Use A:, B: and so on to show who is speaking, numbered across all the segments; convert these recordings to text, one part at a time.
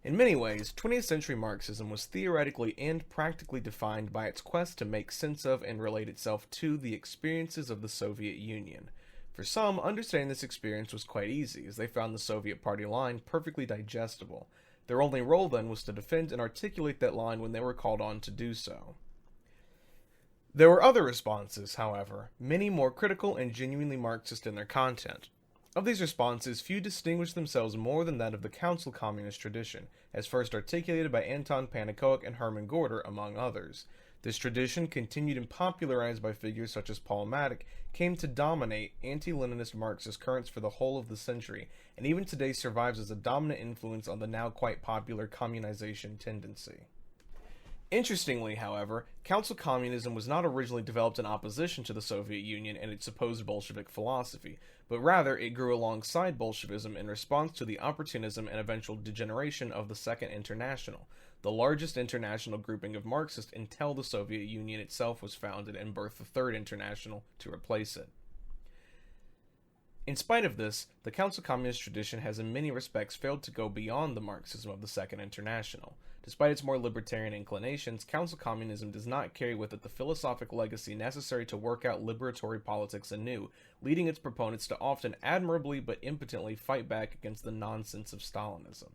A: In many ways, 20th century Marxism was theoretically and practically defined by its quest to make sense of and relate itself to the experiences of the Soviet Union. For some, understanding this experience was quite easy, as they found the Soviet Party line perfectly digestible. Their only role then was to defend and articulate that line when they were called on to do so. There were other responses, however, many more critical and genuinely Marxist in their content. Of these responses, few distinguished themselves more than that of the Council Communist tradition, as first articulated by Anton Pannekoek and Hermann Gorter, among others. This tradition, continued and popularized by figures such as Paul Maddock, came to dominate anti-Leninist Marxist currents for the whole of the century, and even today survives as a dominant influence on the now quite popular communization tendency. Interestingly, however, Council Communism was not originally developed in opposition to the Soviet Union and its supposed Bolshevik philosophy, but rather it grew alongside Bolshevism in response to the opportunism and eventual degeneration of the Second International, the largest international grouping of Marxists until the Soviet Union itself was founded and birthed the Third International to replace it. In spite of this, the Council Communist tradition has in many respects failed to go beyond the Marxism of the Second International. Despite its more libertarian inclinations, Council Communism does not carry with it the philosophic legacy necessary to work out liberatory politics anew, leading its proponents to often admirably but impotently fight back against the nonsense of Stalinism.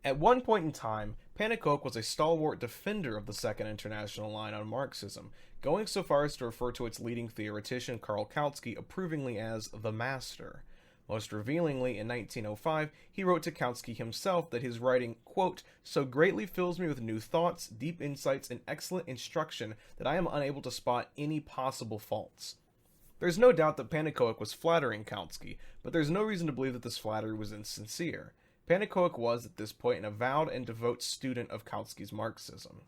A: At one point in time, Pannekoek was a stalwart defender of the Second International line on Marxism, going so far as to refer to its leading theoretician Karl Kautsky approvingly as the Master. Most revealingly, in 1905, he wrote to Kautsky himself that his writing, quote, "so greatly fills me with new thoughts, deep insights, and excellent instruction that I am unable to spot any possible faults." There's no doubt that Pannekoek was flattering Kautsky, but there's no reason to believe that this flattery was insincere. Pannekoek was, at this point, an avowed and devout student of Kautsky's Marxism.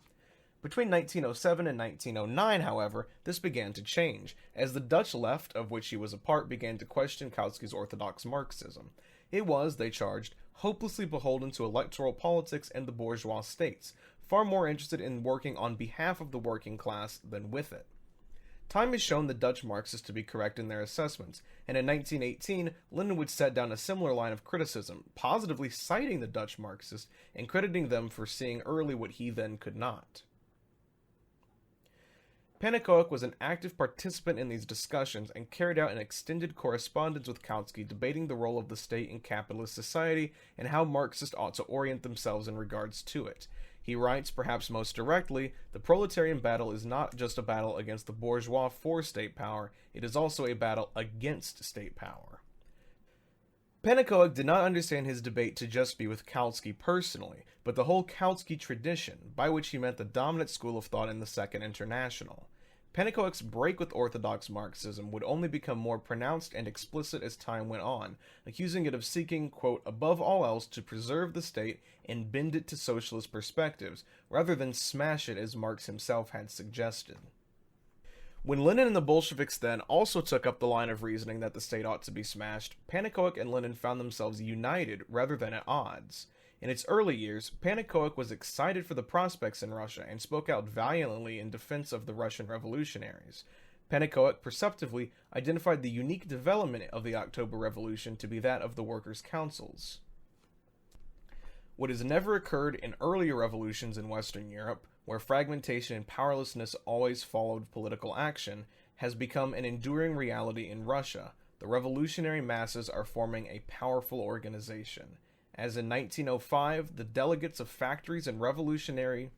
A: Between 1907 and 1909, however, this began to change, as the Dutch left, of which he was a part, began to question Kautsky's orthodox Marxism. It was, they charged, hopelessly beholden to electoral politics and the bourgeois states, far more interested in working on behalf of the working class than with it. Time has shown the Dutch Marxists to be correct in their assessments, and in 1918, Lenin would set down a similar line of criticism, positively citing the Dutch Marxists and crediting them for seeing early what he then could not. Pannekoek was an active participant in these discussions and carried out an extended correspondence with Kautsky debating the role of the state in capitalist society and how Marxists ought to orient themselves in regards to it. He writes, perhaps most directly, the proletarian battle is not just a battle against the bourgeois for state power, it is also a battle against state power. Pannekoek did not understand his debate to just be with Kautsky personally, but the whole Kautsky tradition, by which he meant the dominant school of thought in the Second International. Pannekoek's break with orthodox Marxism would only become more pronounced and explicit as time went on, accusing it of seeking, quote, above all else to preserve the state and bend it to socialist perspectives, rather than smash it as Marx himself had suggested. When Lenin and the Bolsheviks then also took up the line of reasoning that the state ought to be smashed, Pannekoek and Lenin found themselves united rather than at odds. In its early years, Pannekoek was excited for the prospects in Russia and spoke out valiantly in defense of the Russian revolutionaries. Pannekoek perceptively identified the unique development of the October Revolution to be that of the workers' councils. What has never occurred in earlier revolutions in Western Europe, where fragmentation and powerlessness always followed political action, has become an enduring reality in Russia. The revolutionary masses are forming a powerful organization. As in 1905, the delegates of factories and revolutionary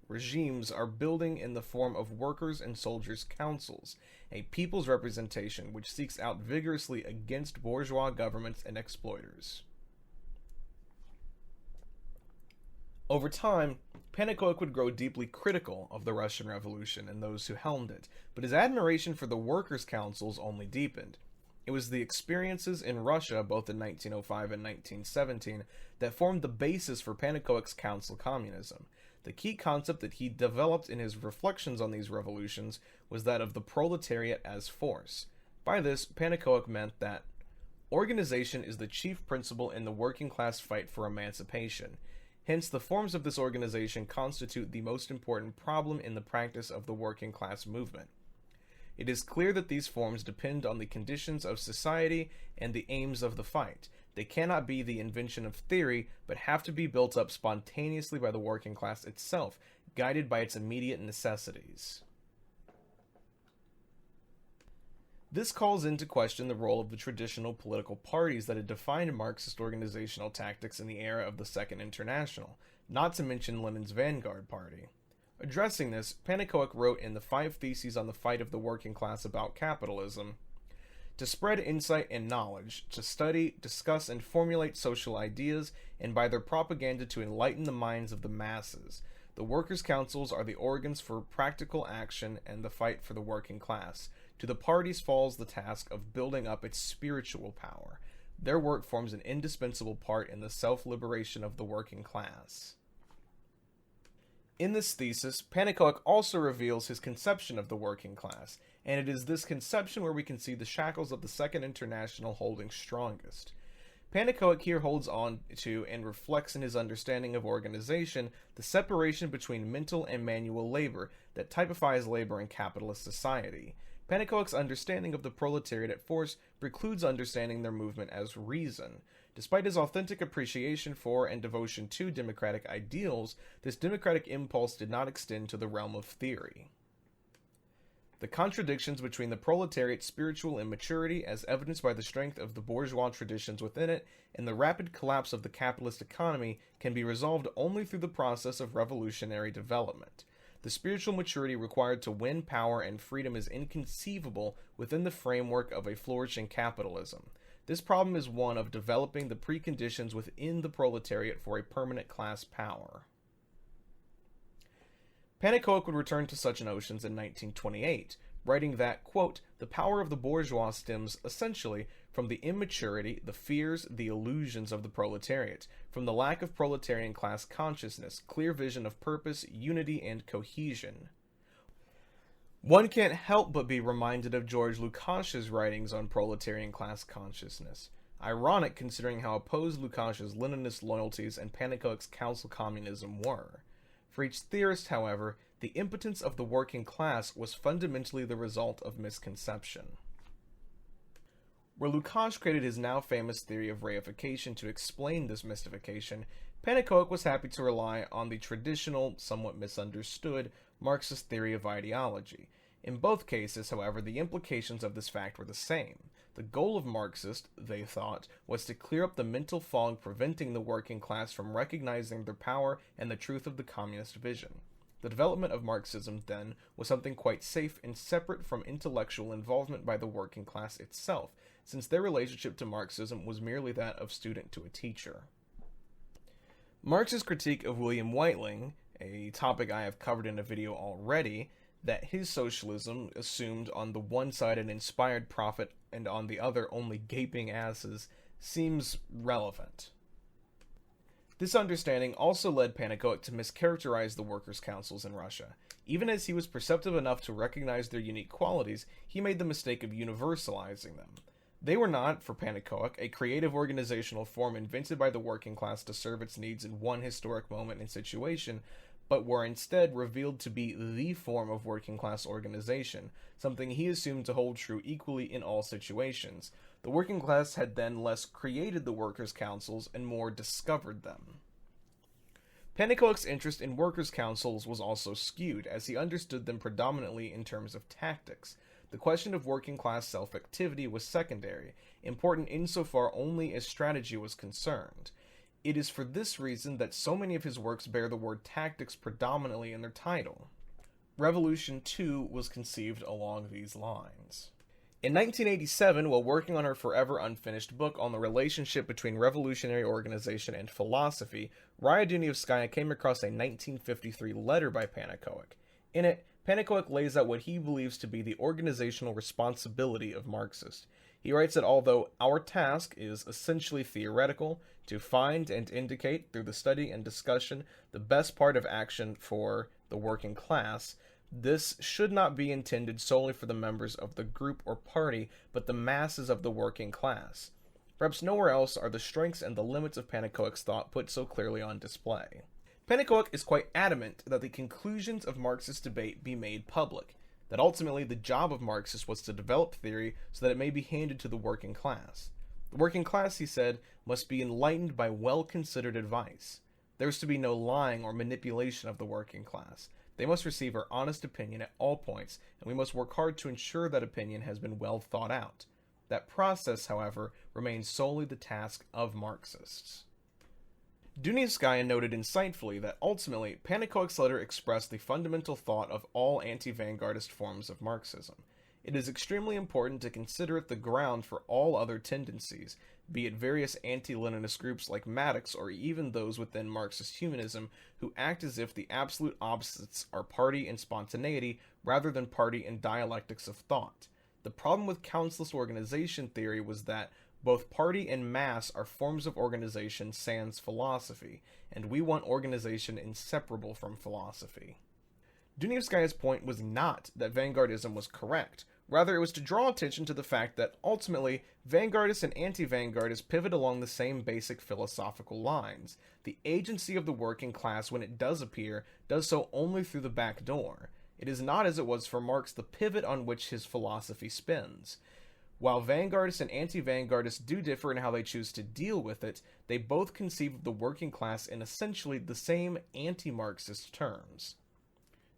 A: regimes are building in the form of workers' and soldiers' councils, a people's representation which seeks out vigorously against bourgeois governments and exploiters. Over time, Pannekoek would grow deeply critical of the Russian Revolution and those who helmed it, but his admiration for the workers' councils only deepened. It was the experiences in Russia, both in 1905 and 1917, that formed the basis for Pannekoek's Council Communism. The key concept that he developed in his reflections on these revolutions was that of the proletariat as force. By this, Pannekoek meant that organization is the chief principle in the working class fight for emancipation. Hence, the forms of this organization constitute the most important problem in the practice of the working class movement. It is clear that these forms depend on the conditions of society and the aims of the fight. They cannot be the invention of theory, but have to be built up spontaneously by the working class itself, guided by its immediate necessities. This calls into question the role of the traditional political parties that had defined Marxist organizational tactics in the era of the Second International, not to mention Lenin's vanguard party. Addressing this, Pannekoek wrote in the 5 Theses on the Fight of the Working Class about Capitalism, to spread insight and knowledge, to study, discuss, and formulate social ideas, and by their propaganda to enlighten the minds of the masses. The workers' councils are the organs for practical action and the fight for the working class. To the parties falls the task of building up its spiritual power. Their work forms an indispensable part in the self-liberation of the working class. In this thesis, Pannekoek also reveals his conception of the working class, and it is this conception where we can see the shackles of the Second International holding strongest. Pannekoek here holds on to and reflects in his understanding of organization the separation between mental and manual labor that typifies labor in capitalist society. Pannekoek's understanding of the proletariat at force precludes understanding their movement as reason. Despite his authentic appreciation for and devotion to democratic ideals, this democratic impulse did not extend to the realm of theory. The contradictions between the proletariat's spiritual immaturity, as evidenced by the strength of the bourgeois traditions within it, and the rapid collapse of the capitalist economy, can be resolved only through the process of revolutionary development. The spiritual maturity required to win power and freedom is inconceivable within the framework of a flourishing capitalism. This problem is one of developing the preconditions within the proletariat for a permanent class power. Pannekoek would return to such notions in 1928, writing that, quote, the power of the bourgeois stems essentially from the immaturity, the fears, the illusions of the proletariat, from the lack of proletarian class consciousness, clear vision of purpose, unity, and cohesion. One can't help but be reminded of George Lukács's writings on proletarian class consciousness. Ironic considering how opposed Lukács's Leninist loyalties and Pannekoek's council communism were. For each theorist, however, the impotence of the working class was fundamentally the result of misconception. Where Lukács created his now famous theory of reification to explain this mystification, Pannekoek was happy to rely on the traditional, somewhat misunderstood, Marxist theory of ideology. In both cases, however, the implications of this fact were the same. The goal of Marxists, they thought, was to clear up the mental fog preventing the working class from recognizing their power and the truth of the communist vision. The development of Marxism, then, was something quite safe and separate from intellectual involvement by the working class itself, since their relationship to Marxism was merely that of student to a teacher. Marx's critique of William Weitling, a topic I have covered in a video already, that his socialism assumed on the one side an inspired prophet and on the other only gaping asses, seems relevant. This understanding also led Pannekoek to mischaracterize the workers' councils in Russia. Even as he was perceptive enough to recognize their unique qualities, he made the mistake of universalizing them. They were not, for Pannekoek, a creative organizational form invented by the working class to serve its needs in one historic moment and situation, but were instead revealed to be the form of working class organization, something he assumed to hold true equally in all situations. The working class had then less created the workers' councils and more discovered them. Pannekoek's interest in workers' councils was also skewed, as he understood them predominantly in terms of tactics. The question of working class self-activity was secondary, important insofar only as strategy was concerned. It is for this reason that so many of his works bear the word tactics predominantly in their title. Revolution, too, was conceived along these lines. In 1987, while working on her forever unfinished book on the relationship between revolutionary organization and philosophy, Raya Dunayevskaya came across a 1953 letter by Pannekoek. In it, Pannekoek lays out what he believes to be the organizational responsibility of Marxists. He writes that although our task is essentially theoretical, to find and indicate through the study and discussion the best part of action for the working class, this should not be intended solely for the members of the group or party, but the masses of the working class. Perhaps nowhere else are the strengths and the limits of Pannekoek's thought put so clearly on display. Pannekoek is quite adamant that the conclusions of Marxist debate be made public, that ultimately the job of Marxists was to develop theory so that it may be handed to the working class. The working class, he said, must be enlightened by well-considered advice. There is to be no lying or manipulation of the working class. They must receive our honest opinion at all points, and we must work hard to ensure that opinion has been well thought out. That process, however, remains solely the task of Marxists. Dunivskaya noted insightfully that ultimately, Pannekoek's letter expressed the fundamental thought of all anti-vanguardist forms of Marxism. It is extremely important to consider it the ground for all other tendencies, be it various anti-Leninist groups like Maddox or even those within Marxist humanism who act as if the absolute opposites are party and spontaneity rather than party and dialectics of thought. The problem with councilless organization theory was that both party and mass are forms of organization sans philosophy, and we want organization inseparable from philosophy. Dunivskaya's point was not that vanguardism was correct. Rather, it was to draw attention to the fact that, ultimately, vanguardists and anti-vanguardists pivot along the same basic philosophical lines. The agency of the working class, when it does appear, does so only through the back door. It is not, as it was for Marx, the pivot on which his philosophy spins. While vanguardists and anti-vanguardists do differ in how they choose to deal with it, they both conceive of the working class in essentially the same anti-Marxist terms.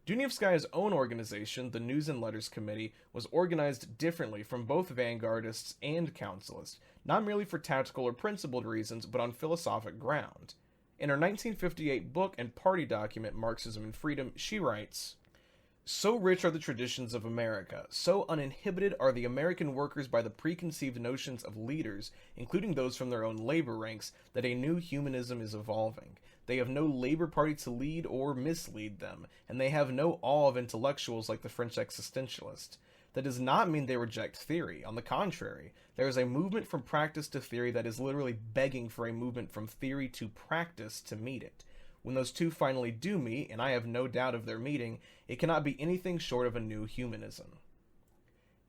A: Dunivskaya's own organization, the News and Letters Committee, was organized differently from both vanguardists and councillists, not merely for tactical or principled reasons, but on philosophic ground. In her 1958 book and party document, Marxism and Freedom, she writes, "So rich are the traditions of America, so uninhibited are the American workers by the preconceived notions of leaders, including those from their own labor ranks, that a new humanism is evolving. They have no labor party to lead or mislead them, and they have no awe of intellectuals like the French existentialists. That does not mean they reject theory. On the contrary, there is a movement from practice to theory that is literally begging for a movement from theory to practice to meet it. When those two finally do meet, and I have no doubt of their meeting, it cannot be anything short of a new humanism."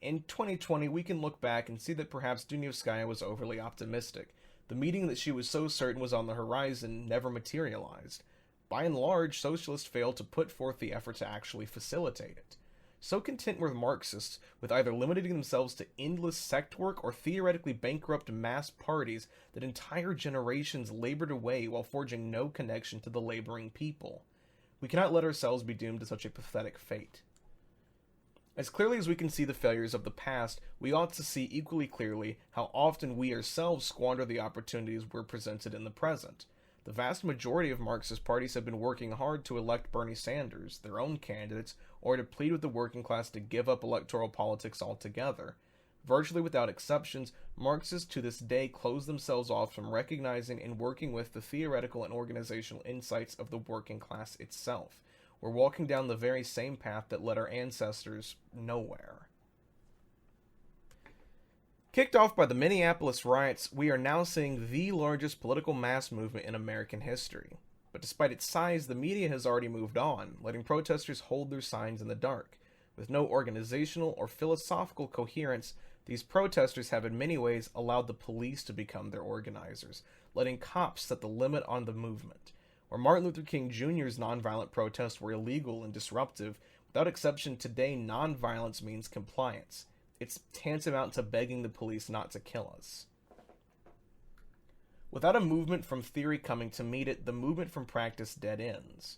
A: In 2020, we can look back and see that perhaps Dunivskaya was overly optimistic. The meeting that she was so certain was on the horizon never materialized. By and large, socialists failed to put forth the effort to actually facilitate it. So content were Marxists with either limiting themselves to endless sect work or theoretically bankrupt mass parties that entire generations labored away while forging no connection to the laboring people. We cannot let ourselves be doomed to such a pathetic fate. As clearly as we can see the failures of the past, we ought to see equally clearly how often we ourselves squander the opportunities we're presented in the present. The vast majority of Marxist parties have been working hard to elect Bernie Sanders, their own candidates, or to plead with the working class to give up electoral politics altogether. Virtually without exceptions, Marxists to this day close themselves off from recognizing and working with the theoretical and organizational insights of the working class itself. We're walking down the very same path that led our ancestors nowhere. Kicked off by the Minneapolis riots, we are now seeing the largest political mass movement in American history. But despite its size, the media has already moved on, letting protesters hold their signs in the dark. With no organizational or philosophical coherence, these protesters have in many ways allowed the police to become their organizers, letting cops set the limit on the movement. Where Martin Luther King Jr.'s nonviolent protests were illegal and disruptive, without exception today nonviolence means compliance. It's tantamount to begging the police not to kill us. Without a movement from theory coming to meet it, the movement from practice dead ends.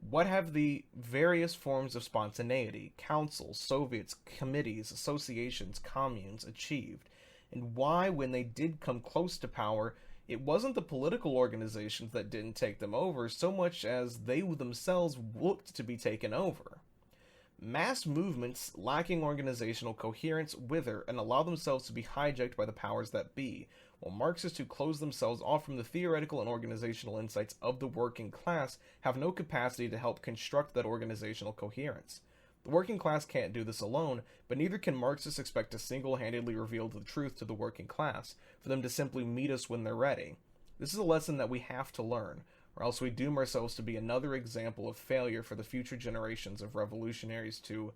A: What have the various forms of spontaneity, councils, Soviets, committees, associations, communes achieved? And why, when they did come close to power, it wasn't the political organizations that didn't take them over so much as they themselves looked to be taken over? Mass movements lacking organizational coherence wither and allow themselves to be hijacked by the powers that be, while Marxists who close themselves off from the theoretical and organizational insights of the working class have no capacity to help construct that organizational coherence. The working class can't do this alone, but neither can Marxists expect to single-handedly reveal the truth to the working class, for them to simply meet us when they're ready. This is a lesson that we have to learn, or else we doom ourselves to be another example of failure for the future generations of revolutionaries to,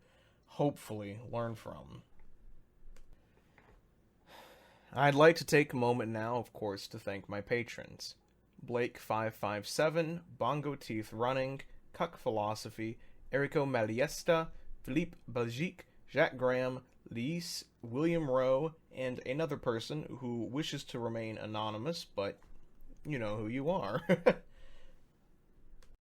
A: hopefully, learn from. I'd like to take a moment now, of course, to thank my patrons. Blake557, Bongo Teeth Running, Cuck Philosophy, Erico Maliesta, Philippe Belgique, Jacques Graham, Lees, William Rowe, and another person who wishes to remain anonymous, but you know who you are.